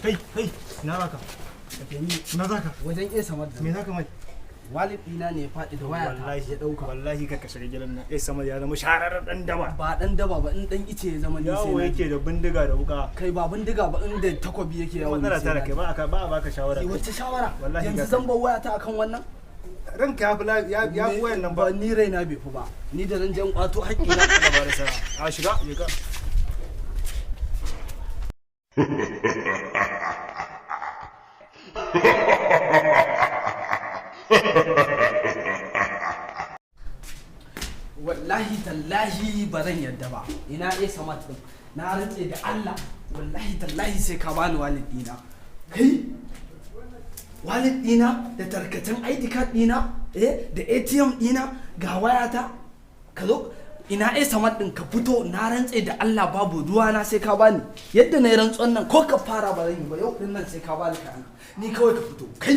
Kai, ina zaka? Ina zaka? Wajen iya samar da. Me zaka mai? Walid ɗina ne ya faɗi da waya ta ya ɗauka. Wallahi ka shiga gidan nan. Sama ya zama shararren dan daba. Ba dan daba ba in dan ice ya zama ni sai. Yawo yake da bindiga da wuka. Kai ba bindiga ba in da takobi yake yawo. Matsala ta da kai ba a baka shawara. Wace shawara? Wallahi yanzu zan bar waya ta akan wannan? Ranka ya fi wayan nan ba. Ni raina bai fi ba. Ni da zan je in kwato haƙƙi na. Allah ba da sa'a. A shiga, je ka. Wallahi tallahi ba zan yadda ba. Ina iya sama din. Na rantse da Allah. Wallahi tallahi sai ka bani walid dina. Kai walid dina da tarkacen ID card dina da ATM dina ga wayata ka zo ina iya sama din ka fito na rantse da Allah babu ruwa na sai ka bani yadda na yi rantsuwan nan ko ka fara ba zan yi ba yau din nan sai ka bani kana ni kawai ka fito kai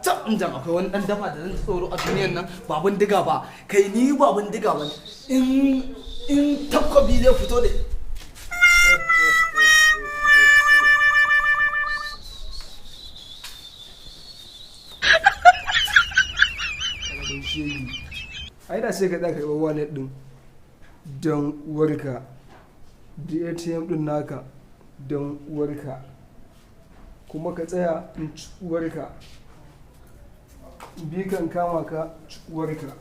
can jan akwai wani dan dafa da zan tsoro a duniyan nan ba bindiga ba kai ni ba bindiga ba in takwabi zai fito da ai da sai ka ɗaka yi wallet ɗin don uwarka da atm ɗin naka don uwarka kuma ka tsaya in ci uwarka bi kan kama ka ci uwarka